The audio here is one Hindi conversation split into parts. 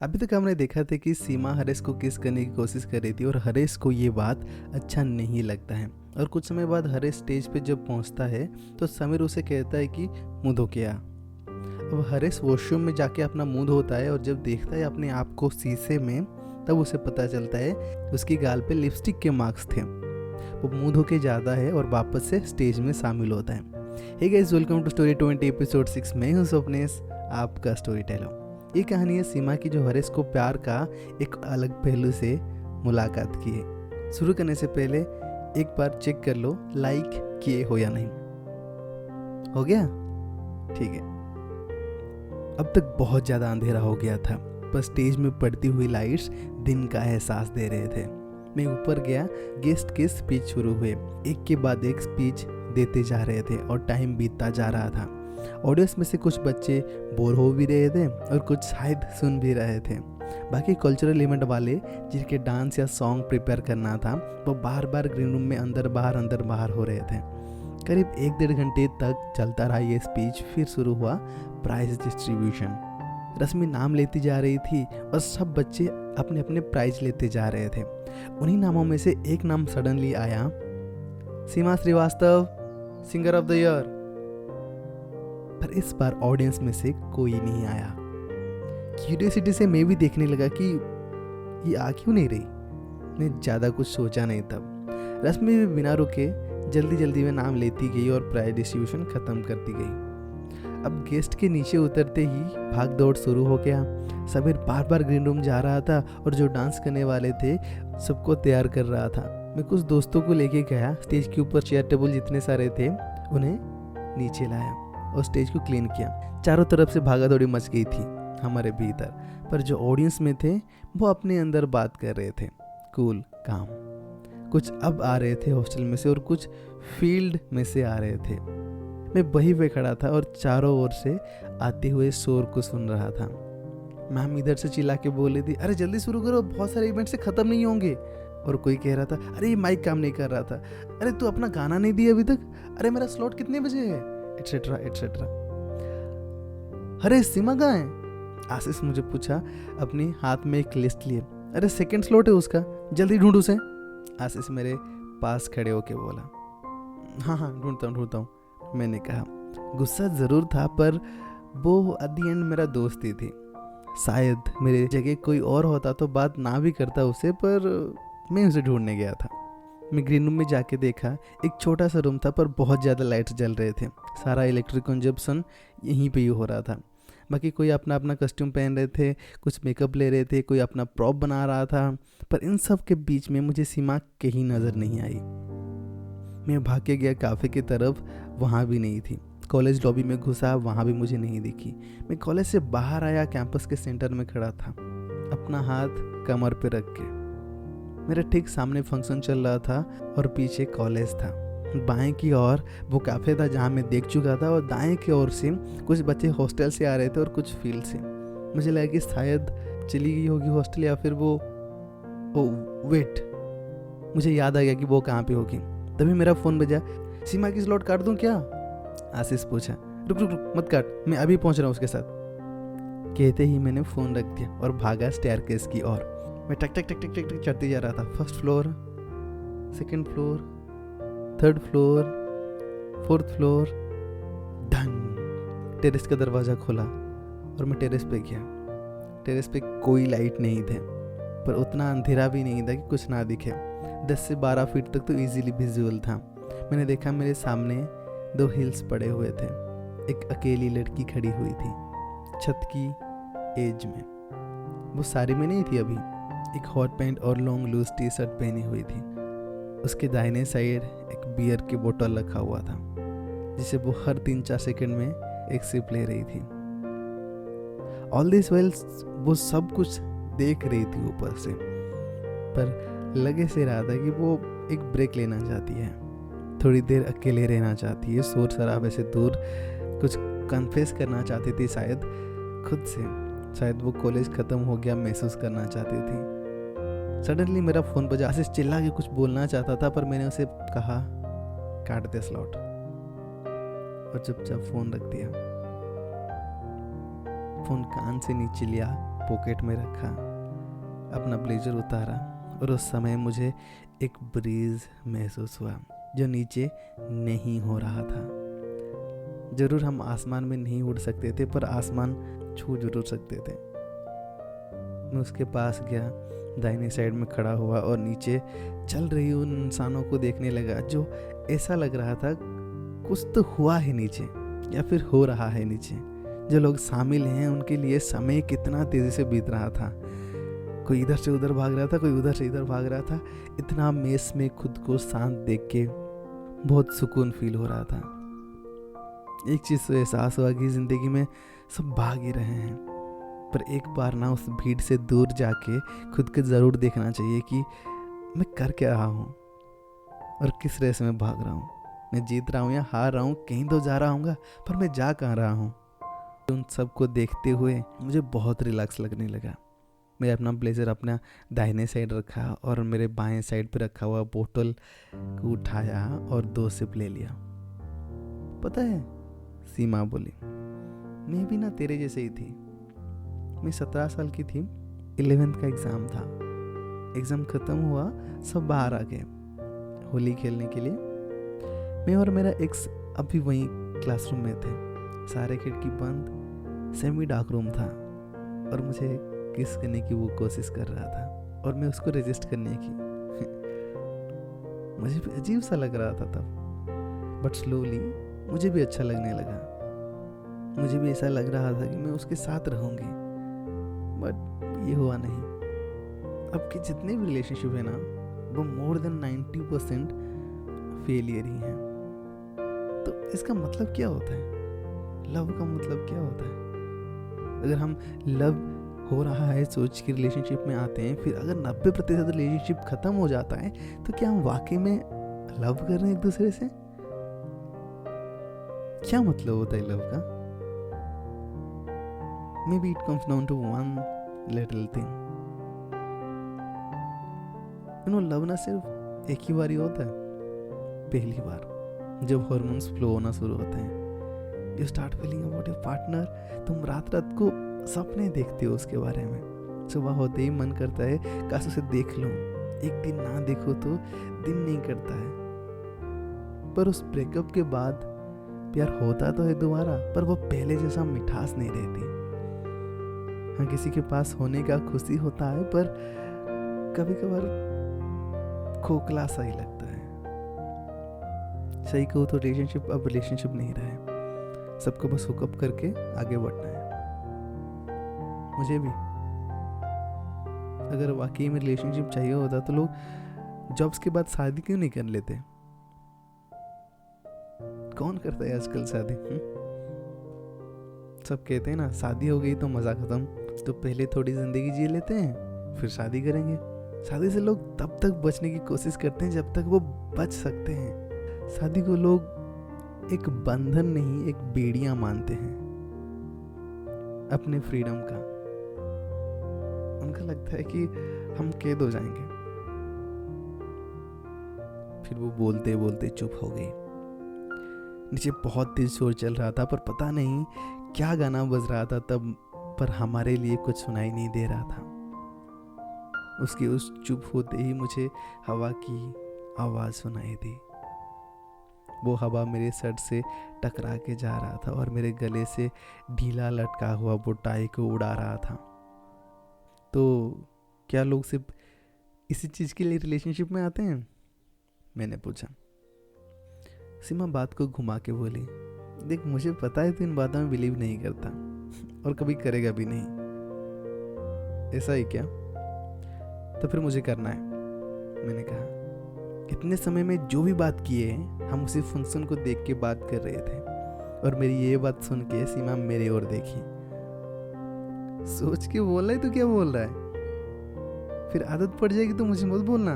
अभी तक हमने देखा था कि सीमा हरेश को किस करने की कोशिश कर रही थी और हरेश को ये बात अच्छा नहीं लगता है। और कुछ समय बाद हरेश स्टेज पे जब पहुंचता है तो समीर उसे कहता है कि मुंह धो के आ। अब हरेश वॉशरूम में जाके अपना मुंह धोता है और जब देखता है अपने आप को शीशे में तब उसे पता चलता है उसकी गाल पे लिपस्टिक के मार्क्स थे। वो मुंह धो के जाता है और वापस से स्टेज में शामिल होता है। Hey guys, welcome to story 20 episode 6। मैं हूं स्वप्नेश, आपका स्टोरी टेलर। ये कहानी है सीमा की जो हरेश को प्यार का एक अलग पहलू से मुलाकात की है। शुरू करने से पहले एक बार चेक कर लो लाइक किए हो या नहीं। हो गया? ठीक है। अब तक बहुत ज़्यादा अंधेरा हो गया था, पर स्टेज में पड़ती हुई लाइट्स दिन का एहसास दे रहे थे। मैं ऊपर गया, गेस्ट के स्पीच शुरू हुए। एक के बाद एक स्पीच देते जा रहे थे और टाइम बीतता जा रहा था। ऑडियंस में से कुछ बच्चे बोर हो भी रहे थे और कुछ शायद सुन भी रहे थे। बाकी कल्चरल इवेंट वाले जिनके डांस या सॉन्ग प्रिपेयर करना था वो बार बार ग्रीन रूम में अंदर बाहर हो रहे थे। करीब 1-1.5 घंटे तक चलता रहा ये स्पीच। फिर शुरू हुआ प्राइज डिस्ट्रीब्यूशन। रश्मि नाम लेती जा रही थी और सब बच्चे अपने अपने प्राइज लेते जा रहे थे। उन्हीं नामों में से एक नाम सडनली आया, Seema Srivastava, singer of the year. पर इस बार ऑडियंस में से कोई नहीं आया। क्यूरियोसिटी से मैं भी देखने लगा कि ये आ क्यों नहीं रही। मैं ज़्यादा कुछ सोचा नहीं तब। रश्मि भी बिना रुके जल्दी में नाम लेती गई और प्राइज डिस्ट्रीब्यूशन ख़त्म करती गई। अब गेस्ट के नीचे उतरते ही भाग दौड़ शुरू हो गया। समीर बार ग्रीन रूम जा रहा था और जो डांस करने वाले थे सबको तैयार कर रहा था। मैं कुछ दोस्तों को लेके गया। स्टेज के ऊपर चेयर टेबल जितने सारे थे उन्हें नीचे लाया और स्टेज को क्लीन किया। चारों तरफ से भागा दौड़ी मच गई थी हमारे भीतर, पर जो ऑडियंस में थे वो अपने अंदर बात कर रहे थे, कूल काम। कुछ अब आ रहे थे हॉस्टल में से और कुछ फील्ड में से आ रहे थे। मैं वहीं पे खड़ा था और चारों ओर से आते हुए शोर को सुन रहा था। मैम इधर से चिल्ला के बोल रही थी, अरे जल्दी शुरू करो, बहुत सारे इवेंट से खत्म नहीं होंगे। और कोई कह रहा था, अरे ये माइक काम नहीं कर रहा था, अरे तू अपना गाना नहीं दिया अभी तक, अरे मेरा स्लॉट कितने बजे है, एटसेट्रा एटसेट्रा। अरे सीमा कहाँ है? आशीष मुझे पूछा, अपने हाथ में एक लिस्ट लिए। अरे सेकंड स्लॉट है उसका, जल्दी ढूंढ उसे। आशीष मेरे पास खड़े होके बोला, हाँ ढूंढता हूँ। मैंने कहा। गुस्सा जरूर था पर वो एट द एंड मेरा दोस्त ही थी। शायद मेरे जगह कोई और होता तो बात ना भी करता उसे, पर मैं उसे ढूंढने गया था। मैं ग्रीन रूम में जाके देखा। एक छोटा सा रूम था पर बहुत ज़्यादा लाइट्स जल रहे थे। सारा इलेक्ट्रिक कंजप्शन यहीं पे ही हो रहा था। बाकी कोई अपना अपना कस्ट्यूम पहन रहे थे, कुछ मेकअप ले रहे थे, कोई अपना प्रॉप बना रहा था। पर इन सब के बीच में मुझे सीमा कहीं नज़र नहीं आई। मैं भाग के गया काफ़े की तरफ, वहाँ भी नहीं थी। कॉलेज लॉबी में घुसा, वहाँ भी मुझे नहीं दिखी। मैं कॉलेज से बाहर आया, कैंपस के सेंटर में खड़ा था, अपना हाथ कमर पे रख के। मेरे ठीक सामने फंक्शन चल रहा था और पीछे कॉलेज था। बाएं की ओर वो कैफ़े था जहाँ मैं देख चुका था और दाएं की ओर से कुछ बच्चे हॉस्टल से आ रहे थे और कुछ फील्ड से। मुझे लगा कि शायद चली गई होगी हॉस्टल या फिर वो वेट, मुझे याद आ गया कि वो कहाँ पे होगी। तभी मेरा फ़ोन बजा। सीमा की स्लॉट काट दूं क्या? आशीष पूछा। रुक मत काट, मैं अभी पहुंच रहा हूँ उसके साथ। कहते ही मैंने फ़ोन रख दिया और भागा स्टेयरकेस की ओर। मैं टक चढ़ते जा रहा था। First floor, second floor, third floor, fourth floor. Done. Terrace का दरवाज़ा खोला और मैं टेरेस पे गया। टेरेस पे कोई लाइट नहीं थे, पर उतना अंधेरा भी नहीं था कि कुछ ना दिखे। 10 से 12 फीट तक तो इजीली विजुअल था। मैंने देखा मेरे सामने 2 हिल्स पड़े हुए थे। एक अकेली लड़की खड़ी हुई थी छत की एज में। वो साड़ी में नहीं थी अभी, एक हॉट पैंट और लॉन्ग लूज टी शर्ट पहनी हुई थी। उसके दाहिने साइड एक बियर की बोतल रखा हुआ था जिसे वो हर 3-4 सेकंड में एक सिप ले रही थी। ऑल दिस व्हाइल वो सब कुछ देख रही थी ऊपर से, पर लगे से रहा था कि वो एक ब्रेक लेना चाहती है, थोड़ी देर अकेले रहना चाहती है, शोर शराबे से दूर कुछ कन्फेस करना चाहती थी शायद खुद से। शायद वो कॉलेज ख़त्म हो गया महसूस करना चाहती थी। सडनली मेरा फ़ोन बजा। आशीष चिल्ला के कुछ बोलना चाहता था पर मैंने उसे कहा, काट दे स्लॉट, और चुपचाप फ़ोन रख दिया। फ़ोन कान से नीचे लिया पॉकेट में रखा, अपना ब्लेजर उतारा और उस समय मुझे एक ब्रीज महसूस हुआ जो नीचे नहीं हो रहा था। जरूर हम आसमान में नहीं उड़ सकते थे, पर आसमान छू जरूर सकते थे। मैं उसके पास गया, दाहिनी साइड में खड़ा हुआ और नीचे चल रही उन इंसानों को देखने लगा जो ऐसा लग रहा था कुछ तो हुआ है नीचे या फिर हो रहा है नीचे। जो लोग शामिल हैं उनके लिए समय कितना तेज़ी से बीत रहा था। कोई इधर से उधर भाग रहा था, कोई उधर से इधर भाग रहा था। इतना मेस में खुद को शांत देख के बहुत सुकून फील हो रहा था। एक चीज़ तो एहसास हुआ कि ज़िंदगी में सब भाग ही रहे हैं, पर एक बार ना उस भीड़ से दूर जाके खुद को ज़रूर देखना चाहिए कि मैं कर क्या रहा हूँ और किस रेस में भाग रहा हूँ। मैं जीत रहा हूँ या हार रहा हूँ, कहीं तो जा रहा हूँगा, पर मैं जा कहाँ रहा हूँ। उन सबको देखते हुए मुझे बहुत रिलैक्स लगने लगा। मैं अपना ब्लेजर अपना दाहिने साइड रखा और मेरे बाएं साइड पे रखा हुआ बोतल को उठाया और 2 सिप ले लिया। पता है, सीमा बोली, मैं भी ना तेरे जैसे ही थी। मैं 17 साल की थी, 11th का एग्ज़ाम था। एग्ज़ाम ख़त्म हुआ, सब बाहर आ गए होली खेलने के लिए। मैं और मेरा एक्स अभी वहीं क्लासरूम में थे। सारे खिड़की बंद, सेमी डार्क रूम था और मुझे किस करने की वो कोशिश कर रहा था और मैं उसको रेजिस्ट करने की। मुझे भी अजीब सा लग रहा था तब, बट स्लोली मुझे भी अच्छा लगने लगा। मुझे भी ऐसा लग रहा था कि मैं उसके साथ रहूँगी, बट ये हुआ नहीं। अब के जितने भी रिलेशनशिप है ना, वो मोर देन 90% फेलियर ही हैं। तो इसका मतलब क्या होता है? लव का मतलब क्या होता है? अगर हम लव हो रहा है सोच के रिलेशनशिप में आते हैं, फिर अगर 90% रिलेशनशिप खत्म हो जाता है, तो क्या हम वाकई में लव कर रहे हैं एक दूसरे से? क्या मतलब होता है लव का? Maybe it comes down to one little thing. Love ना सिर्फ एक ही बार ही होता है। पहली बार जब हार्मोन्स फ्लो होना शुरू होते हैं, you start feeling about your partner. तुम रात रात को सपने देखते हो उसके बारे में। सुबह होते ही मन करता है काश उसे देख लूं। एक दिन ना देखो तो दिन नहीं करता है। पर उस ब्रेकअप के बाद प्यार होता तो है दोबारा, पर वो पहले जैसा मिठास नहीं रहती। हाँ, किसी के पास होने का खुशी होता है, पर कभी कभार खोखला सा ही लगता है। सही कहूँ तो रिलेशनशिप अब रिलेशनशिप नहीं रहा है। सबको बस हुकअप करके आगे बढ़ना है। मुझे भी अगर वाकई में रिलेशनशिप चाहिए होता तो लोग जॉब्स के बाद शादी क्यों नहीं कर लेते? कौन करता है आजकल शादी? सब कहते हैं ना, शादी हो गई तो मजा खत्म, तो पहले थोड़ी जिंदगी जी लेते हैं फिर शादी करेंगे। शादी से लोग तब तक बचने की कोशिश करते हैं जब तक वो बच सकते हैं। शादी को लोग एक बंधन नहीं, एक बेड़ियां मानते हैं अपने फ्रीडम का। उनका लगता है कि हम कैद हो जाएंगे। फिर वो बोलते बोलते चुप हो गई। नीचे बहुत तेज शोर चल रहा था, पर पता नहीं क्या गाना बज रहा था तब, पर हमारे लिए कुछ सुनाई नहीं दे रहा था। उसके उस चुप होते ही मुझे हवा की आवाज़ सुनाई दी। वो हवा मेरे सर से टकरा के जा रहा था और मेरे गले से ढीला लटका हुआ बुटाई को उड़ा रहा था। तो क्या लोग सिर्फ इसी चीज़ के लिए रिलेशनशिप में आते हैं? मैंने पूछा। सीमा बात को घुमा के बोली, देख मुझे पता है तू इन बातों में बिलीव नहीं करता और कभी करेगा भी नहीं। ऐसा ही क्या? तो फिर मुझे करना है। मैंने कहा। इतने समय में जो भी बात किए हम उसी फंक्शन को देख के बात कर रहे थे और मेरी ये बात सुन के सीमा मेरी ओर देखी। सोच के बोल रहा है तो क्या बोल रहा है? फिर आदत पड़ जाएगी तो मुझे मत बोलना।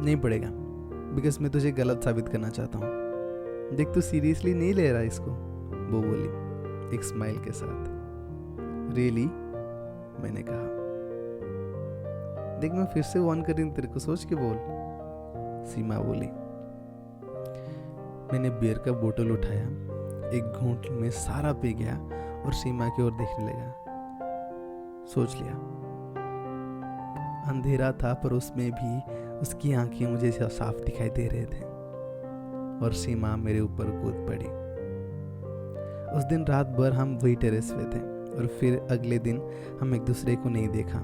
नहीं पड़ेगा, बिकॉज मैं तुझे गलत साबित करना चाहता हूँ। देख तू सीरियसली नहीं ले रहा इसको, वो बोली एक स्माइल के साथ। रियली? मैंने कहा। देख मैं फिर से वन कर रही हूँ तेरे को, सोच के बोल, सीमा बोली। मैंने बियर का बोतल उठाया, एक घूंट में सारा पी गया और सीमा की ओर देखने लगा। सोच लिया। अंधेरा था पर उसमें भी उसकी आंखें मुझे साफ दिखाई दे रहे थे और सीमा मेरे ऊपर कूद पड़ी। उस दिन रात भर हम वही टेरेस पे थे और फिर अगले दिन हम एक दूसरे को नहीं देखा।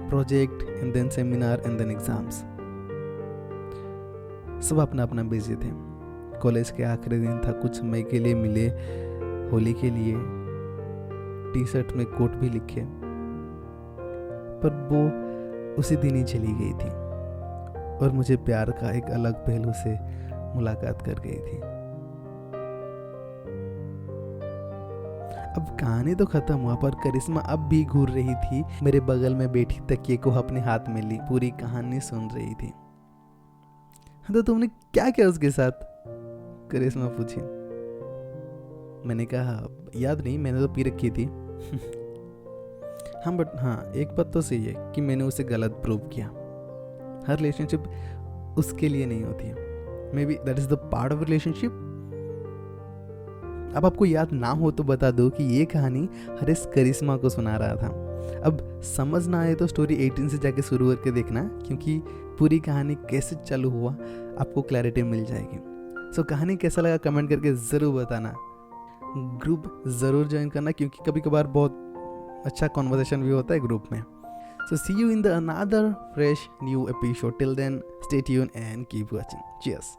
Project and then seminar and then exams, सब अपना अपना बिजी थे। कॉलेज के आखिरी दिन था, कुछ समय के लिए मिले होली के लिए, टी शर्ट में कोट भी लिखे, पर वो उसी दिन ही चली गई थी और मुझे प्यार का एक अलग पहलू से मुलाकात कर गई थी। अब कहानी तो खत्म हुआ पर करिश्मा अब भी घूर रही थी, मेरे बगल में बैठी तकिए को अपने हाथ में ली, पूरी कहानी सुन रही थी। तो तुमने क्या किया उसके साथ? करिश्मा पूछी। मैंने कहा याद नहीं, मैंने तो पी रखी थी। हाँ, एक बात तो सही है कि मैंने उसे गलत प्रूव किया। हर रिलेशनशिप उसके लिए नहीं होती है। May be that is the part of relationship. अब आपको याद ना हो तो बता दो कि ये कहानी हरीश करिश्मा को सुना रहा था। अब समझ ना आए तो स्टोरी 18 से जाके शुरू करके देखना, क्योंकि पूरी कहानी कैसे चालू हुआ आपको क्लैरिटी मिल जाएगी। सो कहानी कैसा लगा कमेंट करके ज़रूर बताना। ग्रुप ज़रूर ज्वाइन करना, क्योंकि कभी कभार बहुत अच्छा कॉन्वर्सेशन भी होता है ग्रुप में। So see you in the another fresh new episode. Till then, stay tuned and keep watching. Cheers.